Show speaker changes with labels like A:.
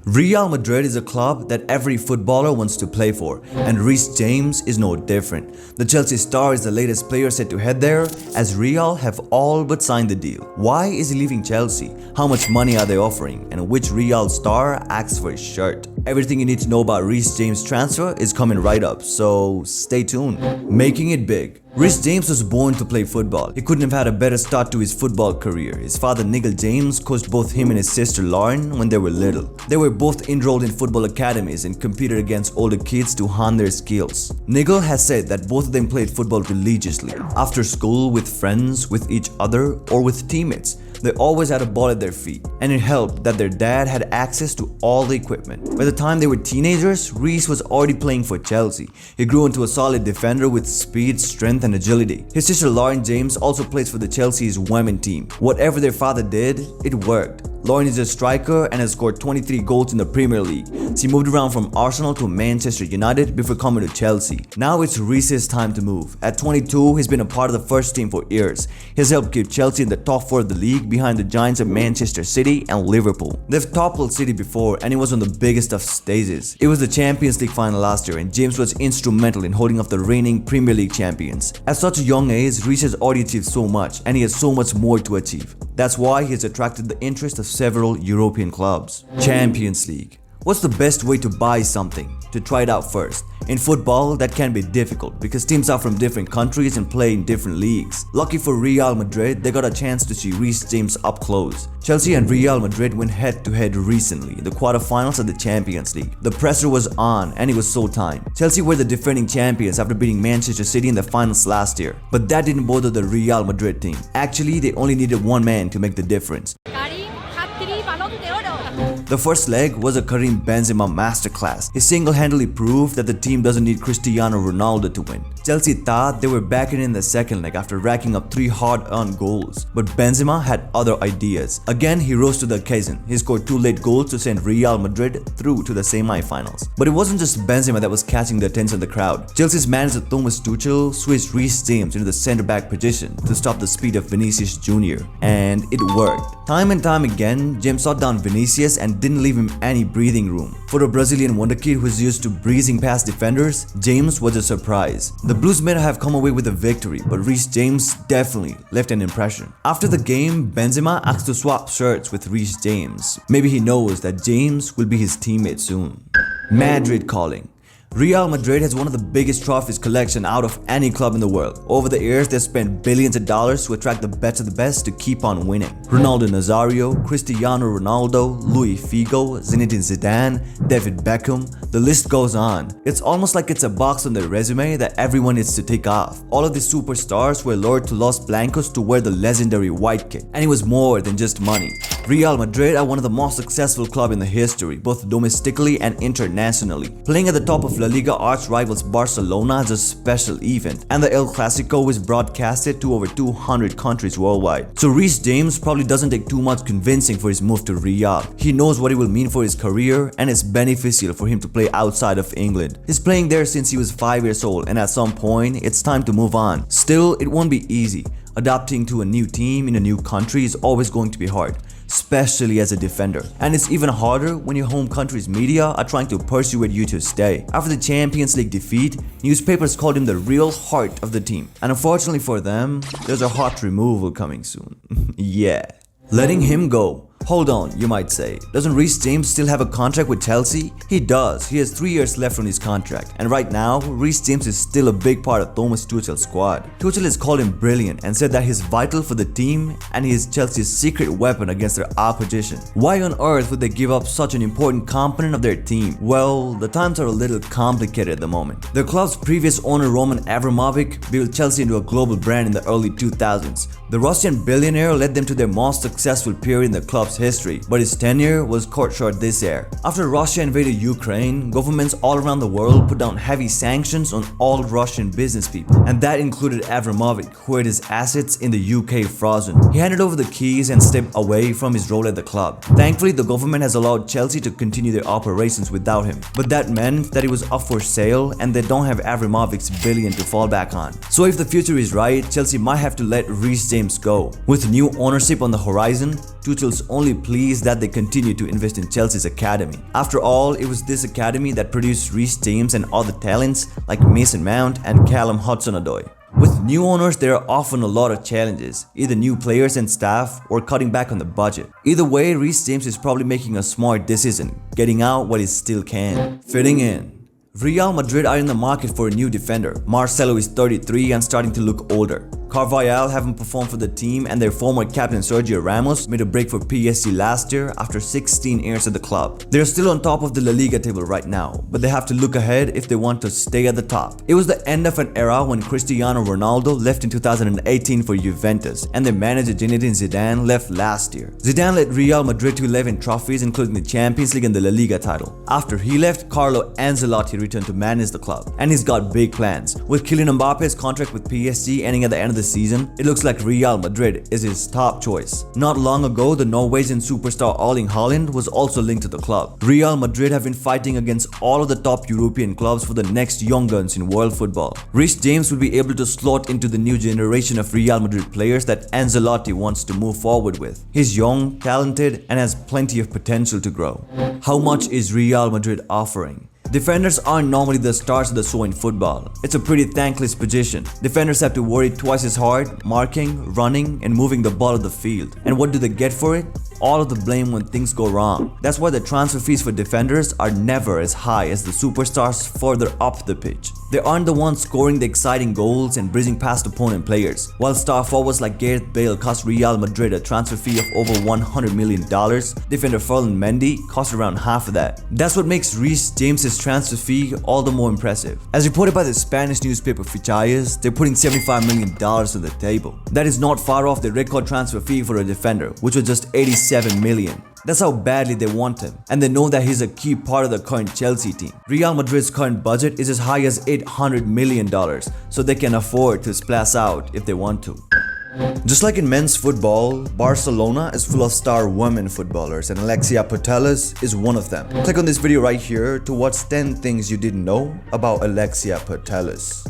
A: Real Madrid is a club that every footballer wants to play for, and Reece James is no different. The Chelsea star is the latest player set to head there, as Real have all but signed the deal. Why is he leaving Chelsea? How much money are they offering? And which Real star asks for his shirt? Everything you need to know about Reece James transfer is coming right up, so stay tuned. Making it big. Reece James was born to play football. He couldn't have had a better start to his football career. His father Nigel James coached both him and his sister Lauren when they were little. They were both enrolled in football academies and competed against older kids to hone their skills. Nigel has said that both of them played football religiously. After school, with friends, with each other, or with teammates. They always had a ball at their feet, and it helped that their dad had access to all the equipment. By the time they were teenagers, Reece was already playing for Chelsea. He grew into a solid defender with speed, strength, and agility. His sister Lauren James also plays for the Chelsea's women team. Whatever their father did, it worked. Lauren is a striker and has scored 23 goals in the Premier League. She moved around from Arsenal to Manchester United before coming to Chelsea. Now it's Reece's time to move. At 22, he's been a part of the first team for years. He has helped keep Chelsea in the top 4 of the league behind the giants of Manchester City and Liverpool. They've toppled City before, and he was on the biggest of stages. It was the Champions League final last year, and James was instrumental in holding off the reigning Premier League champions. At such a young age, Reece has already achieved so much, and he has so much more to achieve. That's why he has attracted the interest of several European clubs. Champions League. What's the best way to buy something? To try it out first. In football, that can be difficult because teams are from different countries and play in different leagues. Lucky for Real Madrid, they got a chance to see Reece James up close. Chelsea and Real Madrid went head-to-head recently in the quarterfinals of the Champions League. The pressure was on and it was so timed. Chelsea were the defending champions after beating Manchester City in the finals last year. But that didn't bother the Real Madrid team. Actually, they only needed one man to make the difference. The first leg was a Karim Benzema masterclass. He single-handedly proved that the team doesn't need Cristiano Ronaldo to win. Chelsea thought they were back in the second leg after racking up 3 hard-earned goals. But Benzema had other ideas. Again, he rose to the occasion. He scored 2 late goals to send Real Madrid through to the semi-finals. But it wasn't just Benzema that was catching the attention of the crowd. Chelsea's manager Thomas Tuchel switched Reece James into the centre-back position to stop the speed of Vinicius Jr. And it worked. Time and time again, James shot down Vinicius and didn't leave him any breathing room. For a Brazilian wonderkid who is used to breezing past defenders, James was a surprise. The Blues may not have come away with a victory, but Reece James definitely left an impression. After the game, Benzema asked to swap shirts with Reece James. Maybe he knows that James will be his teammate soon. Madrid calling. Real Madrid has one of the biggest trophies collection out of any club in the world. Over the years, they've spent billions of dollars to attract the best of the best to keep on winning. Ronaldo Nazario, Cristiano Ronaldo, Luis Figo, Zinedine Zidane, David Beckham, the list goes on. It's almost like it's a box on their resume that everyone needs to tick off. All of these superstars were lured to Los Blancos to wear the legendary white kit. And it was more than just money. Real Madrid are one of the most successful clubs in the history, both domestically and internationally. Playing at the top of La Liga arch rivals Barcelona is a special event, and the El Clasico is broadcasted to over 200 countries worldwide. So Reece James probably doesn't take too much convincing for his move to Real. He knows what it will mean for his career, and it's beneficial for him to play outside of England. He's playing there since he was 5 years old, and at some point, it's time to move on. Still, it won't be easy. Adapting to a new team in a new country is always going to be hard, especially as a defender. And it's even harder when your home country's media are trying to persuade you to stay. After the Champions League defeat, newspapers called him the real heart of the team. And unfortunately for them, there's a hot removal coming soon. Yeah. Letting him go. Hold on, you might say. Doesn't Reece James still have a contract with Chelsea? He does. He has 3 years left on his contract. And right now, Reece James is still a big part of Thomas Tuchel's squad. Tuchel has called him brilliant and said that he's vital for the team and he is Chelsea's secret weapon against their opposition. Why on earth would they give up such an important component of their team? Well, the times are a little complicated at the moment. The club's previous owner Roman Abramovich built Chelsea into a global brand in the early 2000s. The Russian billionaire led them to their most successful period in the club's history, but his tenure was cut short this year. After Russia invaded Ukraine, governments all around the world put down heavy sanctions on all Russian business people, and that included Abramovich, who had his assets in the UK frozen. He handed over the keys and stepped away from his role at the club. Thankfully, the government has allowed Chelsea to continue their operations without him, but that meant that it was up for sale and they don't have Abramovich's billion to fall back on. So if the future is right, Chelsea might have to let Reece James go. With new ownership on the horizon, Tuchel's only plea is that they continue to invest in Chelsea's academy. After all, it was this academy that produced Reece James and other talents like Mason Mount and Callum Hudson-Odoi. With new owners, there are often a lot of challenges, either new players and staff or cutting back on the budget. Either way, Reece James is probably making a smart decision, getting out while he still can. Fitting in. Real Madrid are in the market for a new defender. Marcelo is 33 and starting to look older. Carvajal haven't performed for the team, and their former captain Sergio Ramos made a break for PSG last year after 16 years at the club. They're still on top of the La Liga table right now, but they have to look ahead if they want to stay at the top. It was the end of an era when Cristiano Ronaldo left in 2018 for Juventus, and their manager Zinedine Zidane left last year. Zidane led Real Madrid to 11 trophies, including the Champions League and the La Liga title. After he left, Carlo Ancelotti returned to manage the club, and he's got big plans. With Kylian Mbappe's contract with PSG ending at the end of the season, it looks like Real Madrid is his top choice. Not long ago, the Norwegian superstar Erling Haaland was also linked to the club. Real Madrid have been fighting against all of the top European clubs for the next young guns in world football. Reece James will be able to slot into the new generation of Real Madrid players that Ancelotti wants to move forward with. He's young, talented, and has plenty of potential to grow. How much is Real Madrid offering? Defenders aren't normally the stars of the show in football. It's a pretty thankless position. Defenders have to worry twice as hard, marking, running, and moving the ball of the field. And what do they get for it? All of the blame when things go wrong. That's why the transfer fees for defenders are never as high as the superstars further up the pitch. They aren't the ones scoring the exciting goals and breezing past opponent players. While star forwards like Gareth Bale cost Real Madrid a transfer fee of over $100 million, defender Ferland Mendy cost around half of that. That's what makes Reece James's transfer fee all the more impressive. As reported by the Spanish newspaper Fichajes, they're putting $75 million on the table. That is not far off the record transfer fee for a defender, which was just $87 million. That's how badly they want him, and they know that he's a key part of the current Chelsea team. Real Madrid's current budget is as high as $800 million, so they can afford to splash out if they want to. Just like in men's football, Barcelona is full of star women footballers, and Alexia Putellas is one of them. Click on this video right here to watch 10 things you didn't know about Alexia Putellas.